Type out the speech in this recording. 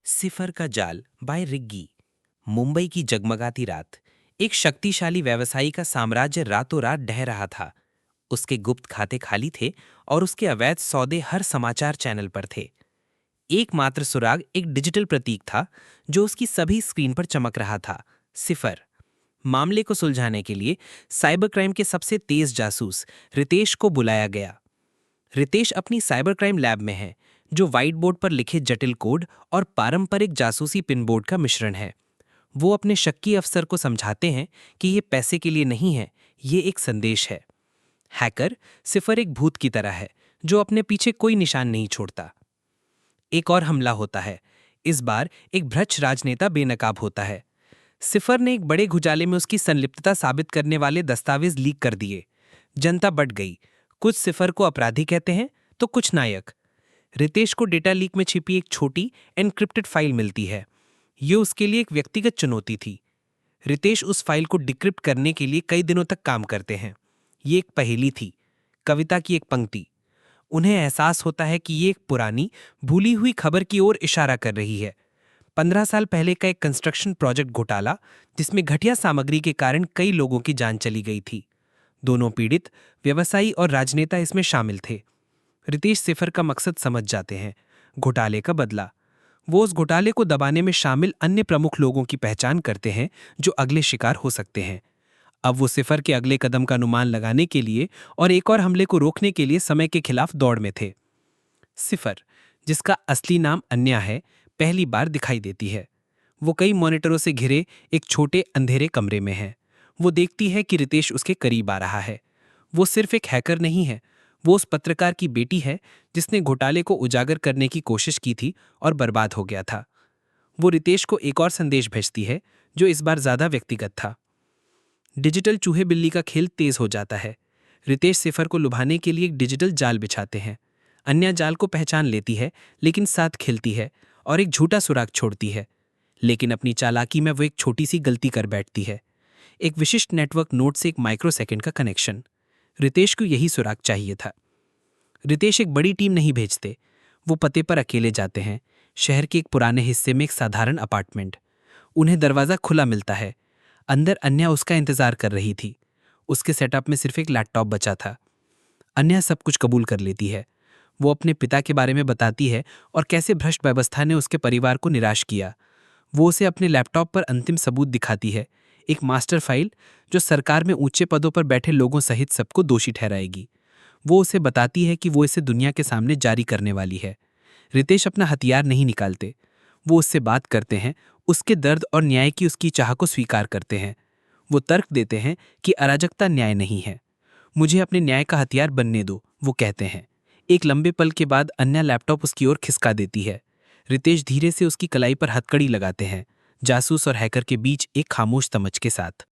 सिफर का जाल बाय रिग्गी। मुंबई की जगमगाती रात। एक शक्तिशाली व्यवसायी का साम्राज्य रातों रात ढह रहा था। उसके गुप्त खाते खाली थे और उसके अवैध सौदे हर समाचार चैनल पर थे। एकमात्र सुराग एक डिजिटल प्रतीक था जो उसकी सभी स्क्रीन पर चमक रहा था। सिफर। मामले को सुलझाने के लिए साइबर क्राइम के सबसे तेज जासूस रितेश को बुलाया गया। रितेश अपनी साइबर क्राइम लैब में है, जो व्हाइट बोर्ड पर लिखे जटिल कोड और पारंपरिक जासूसी पिन बोर्ड का मिश्रण है। वो अपने शक्की अफसर को समझाते हैं कि ये पैसे के लिए नहीं है, ये एक संदेश है। हैकर सिफर एक भूत की तरह है जो अपने पीछे कोई निशान नहीं छोड़ता। एक और हमला होता है। इस बार एक भ्रष्ट राजनेता बेनकाब होता है। सिफर ने एक बड़े घुटाले में उसकी संलिप्तता साबित करने वाले दस्तावेज लीक कर दिए। जनता बट गई। कुछ सिफर को अपराधी कहते हैं तो कुछ नायक। रितेश को डेटा लीक में छिपी एक छोटी एनक्रिप्टेड फाइल मिलती है। ये उसके लिए एक व्यक्तिगत चुनौती थी। रितेश उस फाइल को डिक्रिप्ट करने के लिए कई दिनों तक काम करते हैं। ये एक पहेली थी, कविता की एक पंक्ति। उन्हें एहसास होता है कि ये एक पुरानी भूली हुई खबर की ओर इशारा कर रही है। 15 साल पहले का एक कंस्ट्रक्शन प्रोजेक्ट घोटाला, जिसमें घटिया सामग्री के कारण कई लोगों की जान चली गई थी। दोनों पीड़ित व्यवसायी और राजनेता इसमें शामिल थे। रितेश सिफर का मकसद समझ जाते हैं, घोटाले का बदला। वो उस घोटाले को दबाने में शामिल अन्य प्रमुख लोगों की पहचान करते हैं जो अगले शिकार हो सकते हैं। अब वो सिफर के अगले कदम का अनुमान लगाने के लिए और एक और हमले को रोकने के लिए समय के खिलाफ दौड़ में थे। सिफर, जिसका असली नाम अन्या है, पहली बार दिखाई देती है। वो कई मॉनिटरों से घिरे एक छोटे अंधेरे कमरे में है। वो देखती है कि रितेश उसके करीब आ रहा है। वो सिर्फ एक हैकर नहीं है, वो उस पत्रकार की बेटी है जिसने घोटाले को उजागर करने की कोशिश की थी और बर्बाद हो गया था। वो रितेश को एक और संदेश भेजती है जो इस बार ज्यादा व्यक्तिगत था। डिजिटल चूहे बिल्ली का खेल तेज हो जाता है। रितेश सिफर को लुभाने के लिए एक डिजिटल जाल बिछाते हैं। अन्य जाल को पहचान लेती है, लेकिन साथ खेलती है और एक झूठा सुराग छोड़ती है। लेकिन अपनी चालाकी में वो एक छोटी सी गलती कर बैठती है। एक विशिष्ट नेटवर्क नोड से एक माइक्रोसेकंड का कनेक्शन। रितेश को यही सुराग चाहिए था। रितेश एक बड़ी टीम नहीं भेजते। वो पते पर अकेले जाते हैं, शहर के एक पुराने हिस्से में एक साधारण अपार्टमेंट। उन्हें दरवाज़ा खुला मिलता है। अंदर अन्या उसका इंतजार कर रही थी। उसके सेटअप में सिर्फ एक लैपटॉप बचा था। अन्या सब कुछ कबूल कर लेती है। वो अपने पिता के बारे में बताती है और कैसे भ्रष्ट व्यवस्था ने उसके परिवार को निराश किया। वो उसे अपने लैपटॉप पर अंतिम सबूत दिखाती है, एक मास्टर फाइल जो सरकार में ऊंचे पदों पर बैठे लोगों सहित सबको दोषी ठहराएगी। वो उसे बताती है कि वो इसे दुनिया के सामने जारी करने वाली है। रितेश अपना हथियार नहीं निकालते। वो उससे बात करते हैं, उसके दर्द और न्याय की उसकी चाह को स्वीकार करते हैं। वो तर्क देते हैं कि अराजकता न्याय नहीं है। मुझे अपने न्याय का हथियार बनने दो, वो कहते हैं। एक लंबे पल के बाद अन्य लैपटॉप उसकी ओर खिसका देती है। रितेश धीरे से उसकी कलाई पर हथकड़ी लगाते हैं, जासूस और हैकर के बीच एक खामोश समझ के साथ।